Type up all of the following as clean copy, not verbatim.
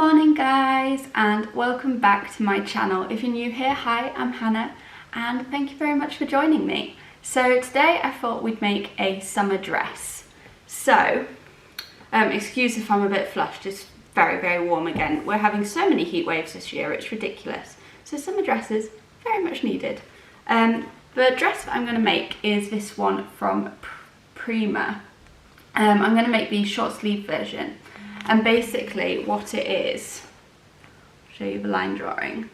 morning guys, and welcome back to my channel. If you're new here, hi, I'm Hannah and thank you very much for joining me. So today I thought we'd make a summer dress. So, excuse if I'm a bit flushed, it's very warm again. We're having so many heat waves this year, it's ridiculous. So summer dresses, very much needed. The dress that I'm going to make is this one from Prima. I'm going to make the short sleeve version. And basically what it is, I'll show you the line drawing.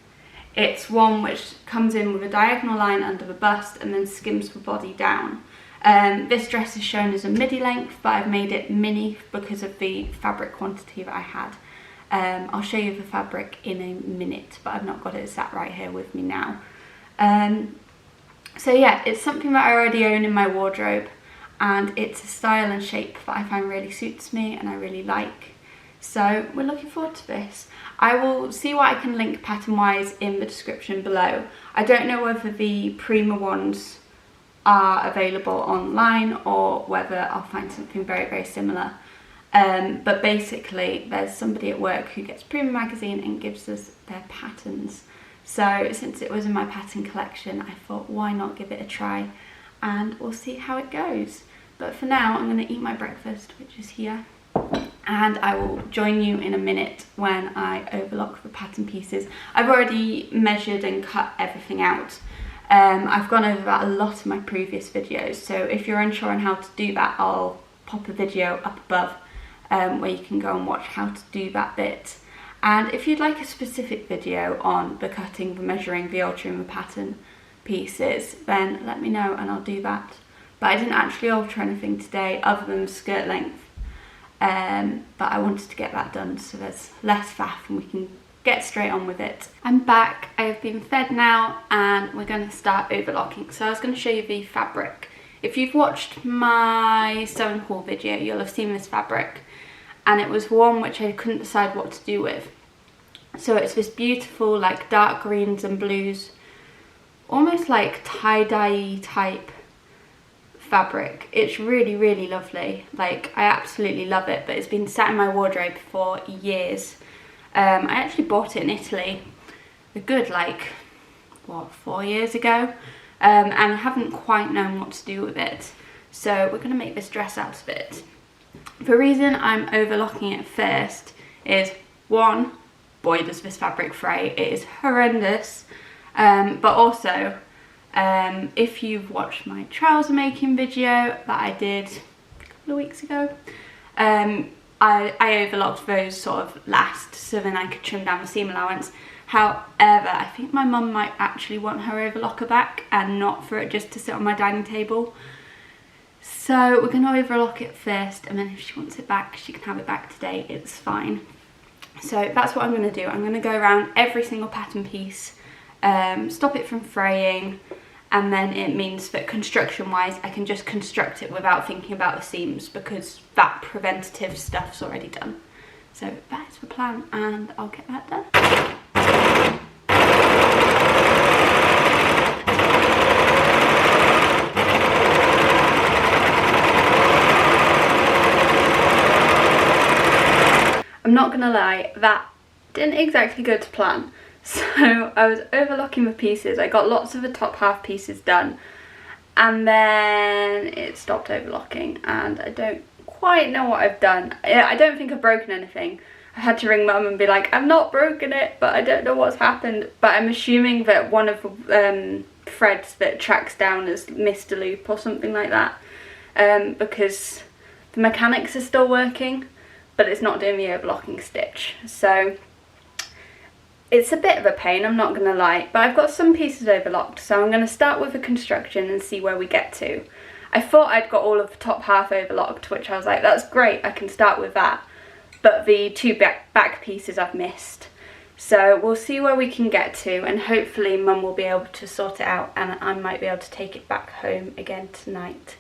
It's one which comes in with a diagonal line under the bust and then skims the body down. This dress is shown as a midi length, but I've made it mini because of the fabric quantity that I had. I'll show you the fabric in a minute, but I've not got it sat right here with me now. So yeah, it's something that I already own in my wardrobe, and it's a style and shape that I find really suits me and I really like. So we're looking forward to this. I will see what I can link pattern wise in the description below. I don't know whether the Prima ones are available online or whether I'll find something very similar. But basically there's somebody at work who gets Prima magazine and gives us their patterns. So since it was in my pattern collection, I thought why not give it a try, and we'll see how it goes. But for now I'm going to eat my breakfast, which is here. And I will join you in a minute when I overlock the pattern pieces. I've already measured and cut everything out. I've gone over that a lot in my previous videos, so if you're unsure on how to do that, I'll pop a video up above where you can go and watch how to do that bit. And if you'd like a specific video on the cutting, the measuring, the altering the pattern pieces, then let me know and I'll do that. But I didn't actually alter anything today other than the skirt length. But I wanted to get that done so there's less faff and we can get straight on with it. I'm back, I have been fed now and we're going to start overlocking. So I was going to show you the fabric. If you've watched my sewing haul video, you'll have seen this fabric, and it was one which I couldn't decide what to do with. So it's this beautiful like dark greens and blues, almost like tie-dye type fabric. It's really lovely, like I absolutely love it, but it's been sat in my wardrobe for years. I actually bought it in Italy a good like what, 4 years ago, and I haven't quite known what to do with it, so we're going to make this dress out of it. The reason I'm overlocking it first is, one, boy does this fabric fray, it is horrendous, but also if you've watched my trouser making video that I did a couple of weeks ago, I overlocked those sort of last so then I could trim down the seam allowance. However, I think my mum might actually want her overlocker back and not for it just to sit on my dining table. So we're going to overlock it first, and then if she wants it back, she can have it back today, it's fine. So that's what I'm going to do. I'm going to go around every single pattern piece, stop it from fraying, and then it means that construction wise I can just construct it without thinking about the seams because that preventative stuff's already done. So that is the plan and I'll get that done. I'm not gonna lie, that didn't exactly go to plan. So I was overlocking the pieces, I got lots of the top half pieces done, and then it stopped overlocking and I don't quite know what I've done. I don't think I've broken anything. I had to ring mum and be like, I've not broken it, but I don't know what's happened. But I'm assuming that one of the threads that tracks down has missed a loop or something like that, because the mechanics are still working, but it's not doing the overlocking stitch. So it's a bit of a pain, I'm not going to lie, but I've got some pieces overlocked, so I'm going to start with the construction and see where we get to. I thought I'd got all of the top half overlocked, which I was like, that's great, I can start with that. But the two back pieces I've missed. So we'll see where we can get to, and hopefully mum will be able to sort it out and I might be able to take it back home again tonight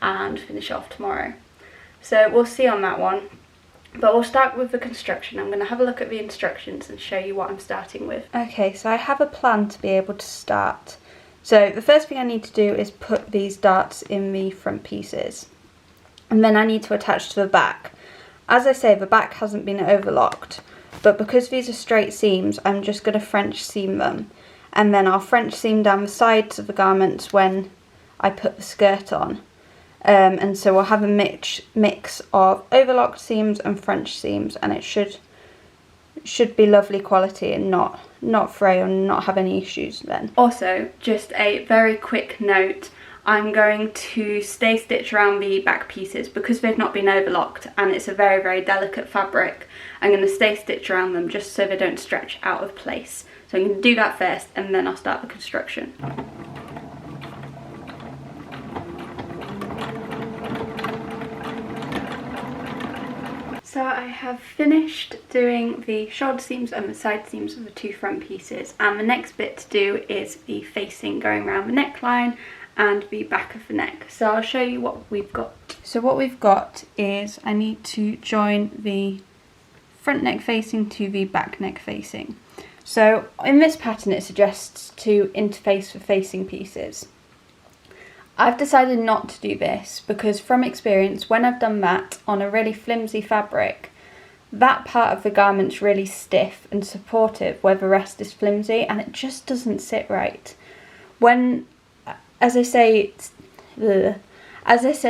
and finish off tomorrow. So we'll see on that one. But we'll start with the construction. I'm going to have a look at the instructions and show you what I'm starting with. Okay, so I have a plan to be able to start. So the first thing I need to do is put these darts in the front pieces. And then I need to attach to the back. As I say, the back hasn't been overlocked, but because these are straight seams, I'm just going to French seam them, and then I'll French seam down the sides of the garments when I put the skirt on. And so we'll have a mix of overlocked seams and French seams, and it should be lovely quality and not fray or not have any issues then. Also, just a very quick note, I'm going to stay stitch around the back pieces because they've not been overlocked and it's a very, very delicate fabric. I'm going to stay stitch around them just so they don't stretch out of place. So I'm going to do that first and then I'll start the construction. So I have finished doing the shoulder seams and the side seams of the two front pieces, and the next bit to do is the facing going around the neckline and the back of the neck. So I'll show you what we've got. So what we've got is I need to join the front neck facing to the back neck facing. So in this pattern it suggests to interface the facing pieces. I've decided not to do this because from experience, when I've done that on a really flimsy fabric, that part of the garment's really stiff and supportive where the rest is flimsy, and it just doesn't sit right. When, as I said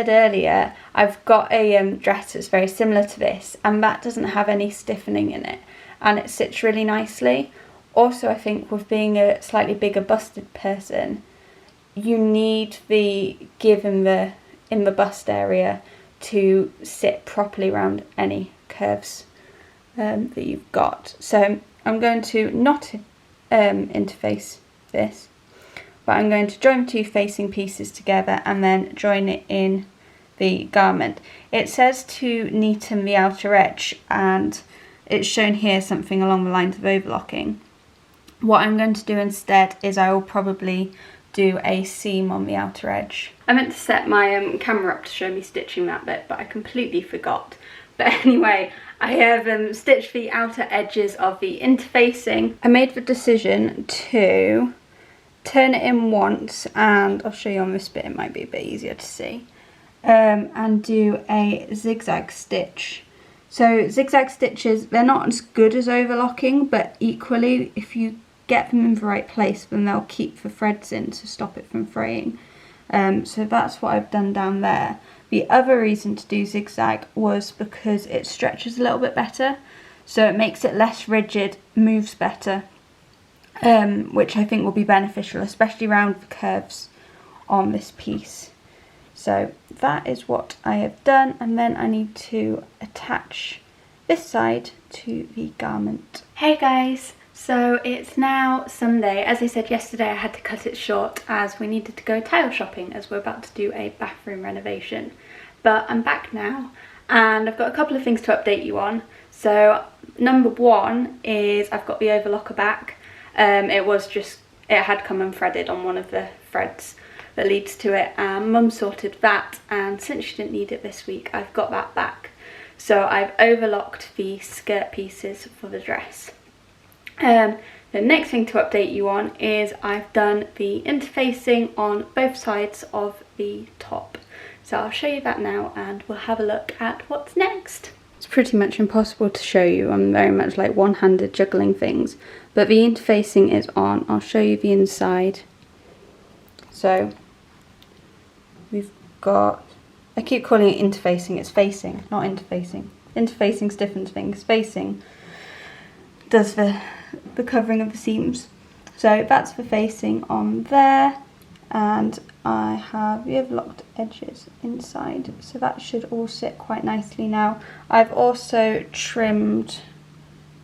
earlier, I've got a dress that's very similar to this, and that doesn't have any stiffening in it, and it sits really nicely. Also, I think with being a slightly bigger busted person, you need the give in the bust area to sit properly around any curves that you've got. So I'm going to not interface this, but I'm going to join two facing pieces together and then join it in the garment. It says to neaten the outer edge, and it's shown here something along the lines of overlocking. What I'm going to do instead is I will probably do a seam on the outer edge. I meant to set my camera up to show me stitching that bit, but I completely forgot. But anyway, I have stitched the outer edges of the interfacing. I made the decision to turn it in once, and I'll show you on this bit, it might be a bit easier to see, and do a zigzag stitch. So zigzag stitches, they're not as good as overlocking, but equally, if you get them in the right place, then they'll keep the threads in to stop it from fraying. So that's what I've done down there. The other reason to do zigzag was because it stretches a little bit better, so it makes it less rigid, moves better, which I think will be beneficial, especially around the curves on this piece. So that is what I have done, and then I need to attach this side to the garment. Hey guys! So it's now Sunday. As I said yesterday, I had to cut it short as we needed to go tile shopping as we're about to do a bathroom renovation. But I'm back now and I've got a couple of things to update you on. So number one is I've got the overlocker back. It had come unthreaded on one of the threads that leads to it, and Mum sorted that, and since she didn't need it this week, I've got that back. So I've overlocked the skirt pieces for the dress. The next thing to update you on is I've done the interfacing on both sides of the top. So I'll show you that now and we'll have a look at what's next. It's pretty much impossible to show you. I'm very much like one-handed juggling things. But the interfacing is on. I'll show you the inside. So we've got, I keep calling it interfacing, it's facing, not interfacing. Interfacing's different things. Facing does the covering of the seams. So that's the facing on there, and I have the overlocked edges inside, so that should all sit quite nicely now. I've also trimmed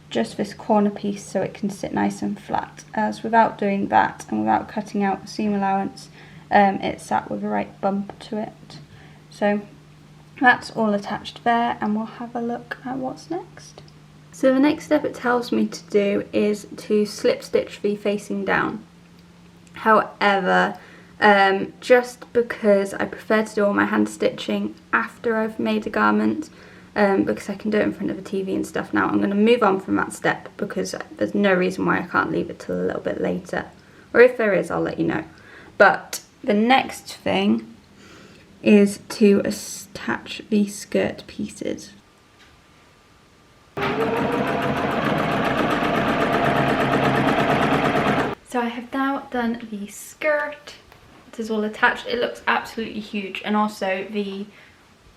just this corner piece so it can sit nice and flat, as without doing that and without cutting out the seam allowance, it sat with the right bump to it. So that's all attached there, and we'll have a look at what's next. So the next step it tells me to do is to slip stitch the facing down. However, just because I prefer to do all my hand stitching after I've made a garment, because I can do it in front of the TV and stuff now, I'm going to move on from that step because there's no reason why I can't leave it till a little bit later. Or if there is, I'll let you know. But the next thing is to attach the skirt pieces. So I have now done the skirt. It is all attached. It looks absolutely huge, and also the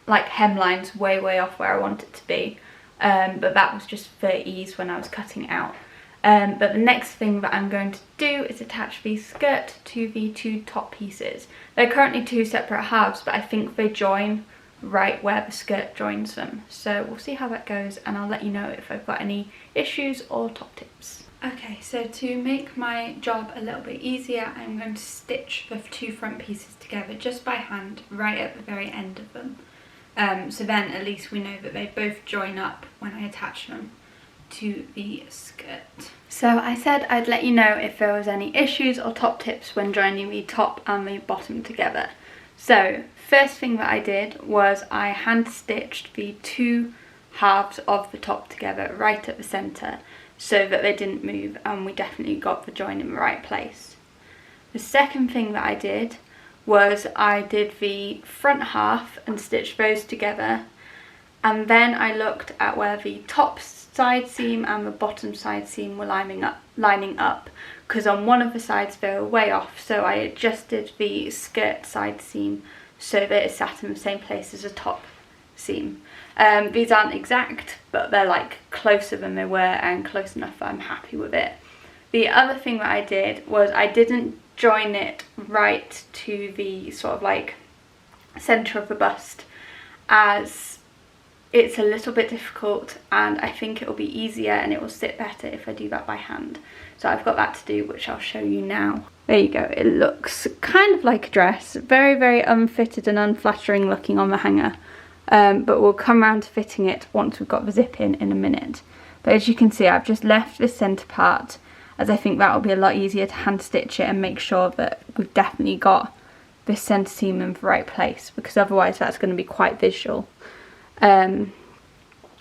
like hemline's way off where I want it to be. But that was just for ease when I was cutting it out. But the next thing that I'm going to do is attach the skirt to the two top pieces. They're currently two separate halves, but I think they join right where the skirt joins them. So we'll see how that goes, and I'll let you know if I've got any issues or top tips. Okay, so to make my job a little bit easier, I'm going to stitch the two front pieces together just by hand right at the very end of them. So then at least we know that they both join up when I attach them to the skirt. So I said I'd let you know if there was any issues or top tips when joining the top and the bottom together. So first thing that I did was I hand stitched the two halves of the top together right at the centre so that they didn't move, and we definitely got the join in the right place. The second thing that I did was I did the front half and stitched those together, and then I looked at where the top side seam and the bottom side seam were lining up, because on one of the sides they were way off, so I adjusted the skirt side seam so that it sat in the same place as the top seam. These aren't exact, but they're like closer than they were and close enough that I'm happy with it. The other thing that I did was I didn't join it right to the sort of like centre of the bust, as it's a little bit difficult, and I think it will be easier and it will sit better if I do that by hand. So I've got that to do, which I'll show you now. There you go. It looks kind of like a dress, very unfitted and unflattering looking on the hanger. But we'll come around to fitting it once we've got the zip in a minute. But as you can see, I've just left this centre part, as I think that will be a lot easier to hand stitch it and make sure that we've definitely got this centre seam in the right place, because otherwise that's going to be quite visual. But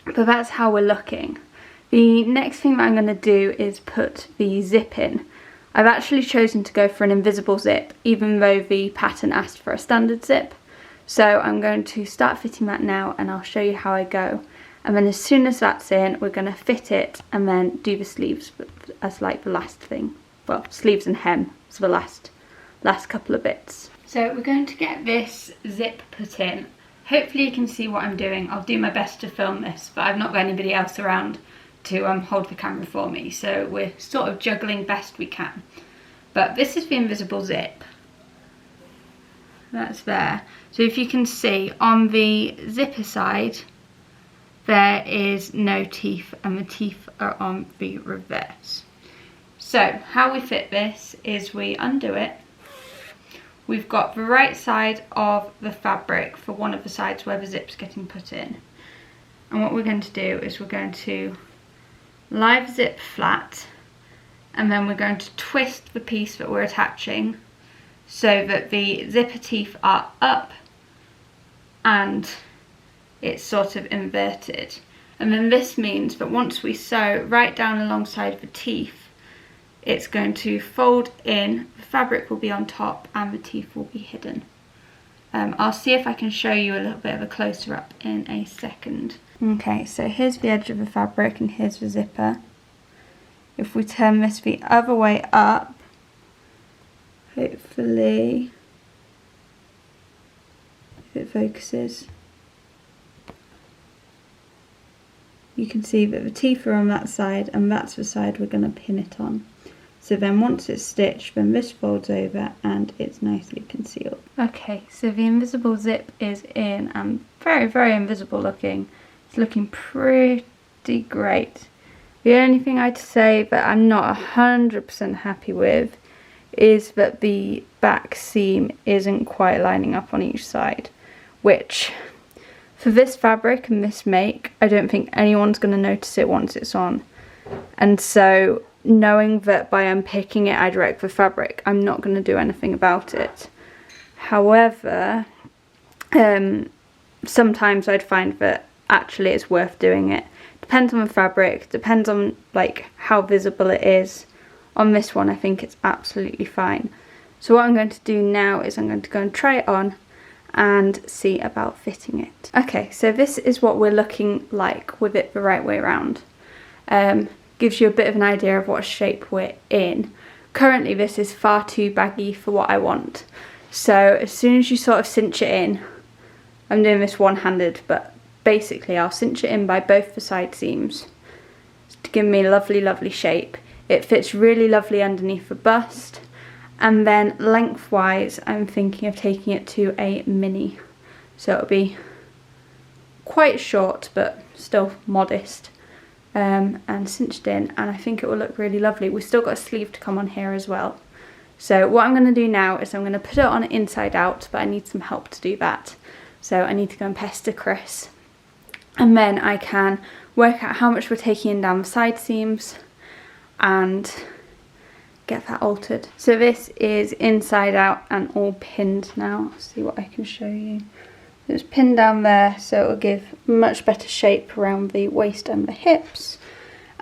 that's how we're looking. The next thing that I'm going to do is put the zip in. I've actually chosen to go for an invisible zip, even though the pattern asked for a standard zip. So I'm going to start fitting that now, and I'll show you how I go. And then as soon as that's in, we're going to fit it and then do the sleeves as like the last thing. Well, sleeves and hem, so the last couple of bits. So we're going to get this zip put in. Hopefully you can see what I'm doing. I'll do my best to film this, but I've not got anybody else around to hold the camera for me, so we're sort of juggling best we can. But this is the invisible zip. That's there. So if you can see, on the zipper side there is no teeth, and the teeth are on the reverse. So how we fit this is we undo it. We've got the right side of the fabric for one of the sides where the zip's getting put in. And what we're going to do is we're going to lie the zip flat, and then we're going to twist the piece that we're attaching so that the zipper teeth are up and it's sort of inverted. And then this means that once we sew right down alongside the teeth, it's going to fold in, the fabric will be on top and the teeth will be hidden. I'll see if I can show you a little bit of a closer up in a second. Okay, so here's the edge of the fabric and here's the zipper. If we turn this the other way up, hopefully, if it focuses, you can see that the teeth are on that side, and that's the side we're going to pin it on. So then once it's stitched, then this folds over and it's nicely concealed. Okay, so the invisible zip is in and very invisible looking. It's looking pretty great. The only thing I'd say that I'm not 100% happy with is that the back seam isn't quite lining up on each side, which for this fabric and this make, I don't think anyone's going to notice it once it's on. And so knowing that by unpicking it I direct the fabric, I'm not going to do anything about it. However, sometimes I'd find that actually it's worth doing it. Depends on the fabric, depends on like how visible it is. On this one I think it's absolutely fine. So what I'm going to do now is I'm going to go and try it on and see about fitting it. Okay, so this is what we're looking like with it the right way around. Gives you a bit of an idea of what shape we're in. currently this is far too baggy for what I want. So as soon as you sort of cinch it in, I'm doing this one-handed, but basically I'll cinch it in by both the side seams to give me a lovely, lovely shape. It fits really lovely underneath the bust. And then lengthwise, I'm thinking of taking it to a mini. So it'll be quite short, but still modest. And cinched in, and I think it will look really lovely. We've still got a sleeve to come on here as well. So what I'm going to do now is I'm going to put it on inside out, but I need some help to do that. So I need to go and pester Chris. And then I can work out how much we're taking in down the side seams and get that altered. So this is inside out and all pinned now. I'll see what I can show you. It's pinned down there, so it will give much better shape around the waist and the hips.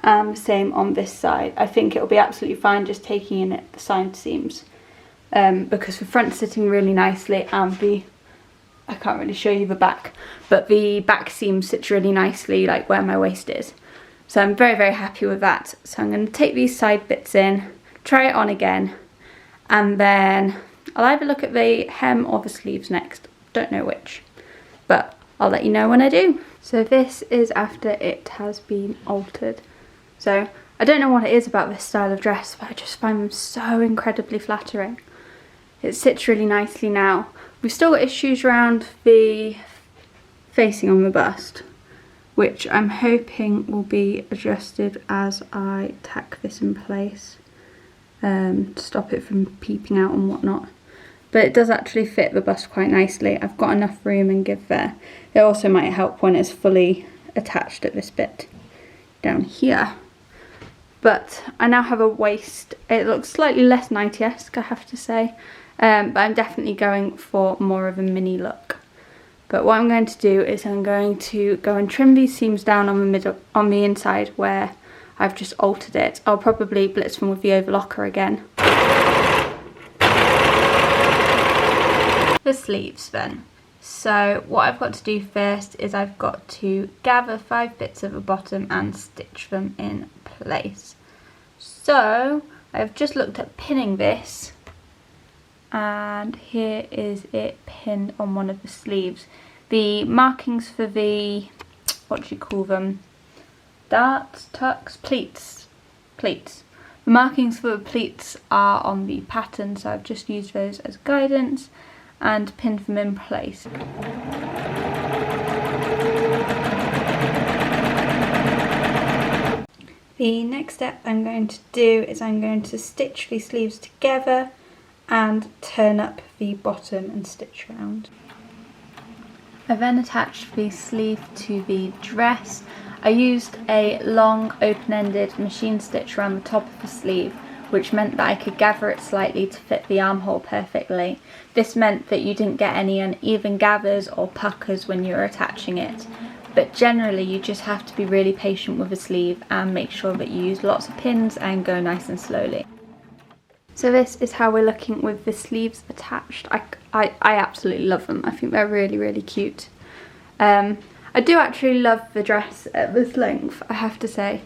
Same on this side. I think it will be absolutely fine just taking in the side seams, because the front's sitting really nicely, and I can't really show you the back, but the back seam sits really nicely like where my waist is. So I'm very, very happy with that. So I'm going to take these side bits in, try it on again, and then I'll either look at the hem or the sleeves next. Don't know which, but I'll let you know when I do. So this is after it has been altered. So I don't know what it is about this style of dress, but I just find them so incredibly flattering. It sits really nicely now. We've still got issues around the facing on the bust, which I'm hoping will be adjusted as I tack this in place, to stop it from peeping out and whatnot. But it does actually fit the bust quite nicely. I've got enough room and give there. It also might help when it's fully attached at this bit down here. But I now have a waist. It looks slightly less 90-esque, I have to say. But I'm definitely going for more of a mini look. But what I'm going to do is I'm going to go and trim these seams down on the middle, on the inside where I've just altered it. I'll probably blitz them with the overlocker again. The sleeves then. So what I've got to do first is I've got to gather 5 bits of the bottom and stitch them in place. So I've just looked at pinning this, and here is it pinned on one of the sleeves. The markings for the, what do you call them, darts, tucks, pleats. The markings for the pleats are on the pattern, so I've just used those as guidance and pinned them in place. The next step I'm going to do is I'm going to stitch these sleeves together and turn up the bottom and stitch around. I then attached the sleeve to the dress. I used a long open-ended machine stitch around the top of the sleeve, which meant that I could gather it slightly to fit the armhole perfectly. This meant that you didn't get any uneven gathers or puckers when you were attaching it. But generally you just have to be really patient with the sleeve and make sure that you use lots of pins and go nice and slowly. So this is how we're looking with the sleeves attached. I absolutely love them. I think they're really, really cute. I do actually love the dress at this length, I have to say.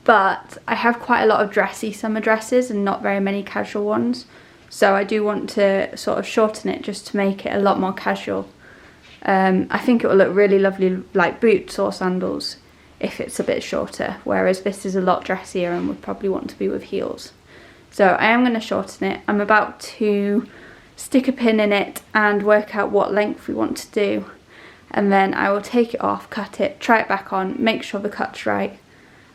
But I have quite a lot of dressy summer dresses and not very many casual ones. So I do want to sort of shorten it just to make it a lot more casual. I think it will look really lovely like boots or sandals if it's a bit shorter, whereas this is a lot dressier and would probably want to be with heels. So I am going to shorten it. I'm about to stick a pin in it and work out what length we want to do, and then I will take it off, cut it, try it back on, make sure the cut's right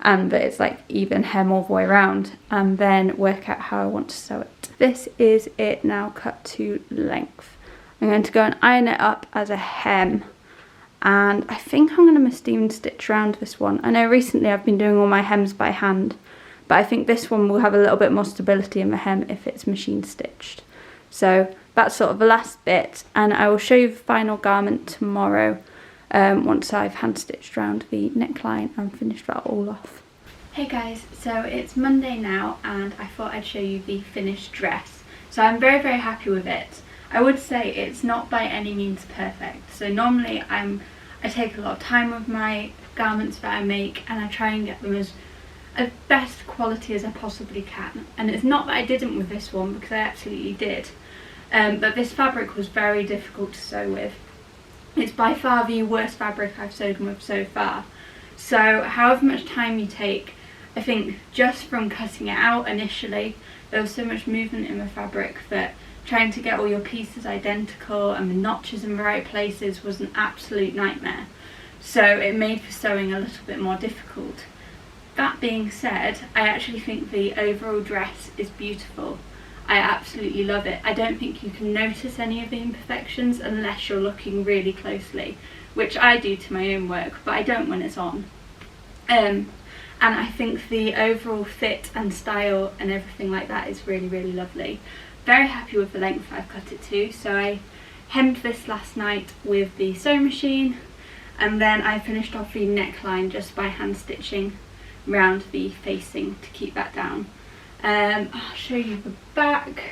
and that it's like even hem all the way around, and then work out how I want to sew it. This is it now cut to length. I'm going to go and iron it up as a hem, and I think I'm going to machine stitch around this one. I know recently I've been doing all my hems by hand, but I think this one will have a little bit more stability in the hem if it's machine stitched. So that's sort of the last bit, and I will show you the final garment tomorrow once I've hand stitched around the neckline and finished that all off. Hey guys, so it's Monday now and I thought I'd show you the finished dress. So I'm very, very happy with it. I would say it's not by any means perfect. So normally I take a lot of time with my garments that I make, and I try and get them as best quality as I possibly can. And it's not that I didn't with this one, because I absolutely did. But this fabric was very difficult to sew with. It's by far the worst fabric I've sewn with so far. So however much time you take, I think just from cutting it out initially, there was so much movement in the fabric that trying to get all your pieces identical and the notches in the right places was an absolute nightmare. So it made for sewing a little bit more difficult. That being said, I actually think the overall dress is beautiful. I absolutely love it. I don't think you can notice any of the imperfections unless you're looking really closely, which I do to my own work, but I don't when it's on. And I think the overall fit and style and everything like that is really, really lovely. Very happy with the length I've cut it to. So I hemmed this last night with the sewing machine, and then I finished off the neckline just by hand stitching around the facing to keep that down. I'll show you the back.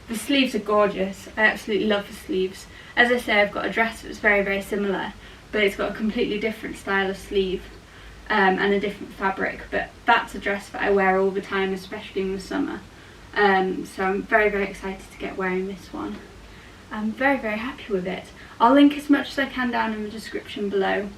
The sleeves are gorgeous. I absolutely love the sleeves. As I say, I've got a dress that's very, very similar, but it's got a completely different style of sleeve and a different fabric, but that's a dress that I wear all the time, especially in the summer. So I'm very, very excited to get wearing this one. I'm very, very happy with it. I'll link as much as I can down in the description below.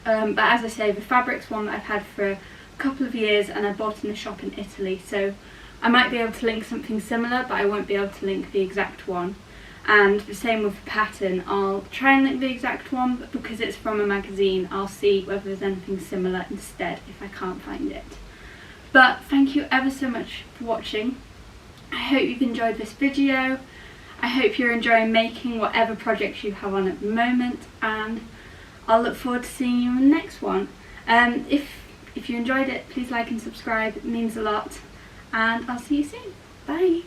But as I say, the fabric's one that I've had for a couple of years, and I bought in the shop in Italy, so I might be able to link something similar, but I won't be able to link the exact one. And the same with the pattern. I'll try and link the exact one, but because it's from a magazine, I'll see whether there's anything similar instead if I can't find it. But thank you ever so much for watching. I hope you've enjoyed this video. I hope you're enjoying making whatever projects you have on at the moment, and I'll look forward to seeing you in the next one. If you enjoyed it, please like and subscribe. It means a lot, and I'll see you soon. Bye.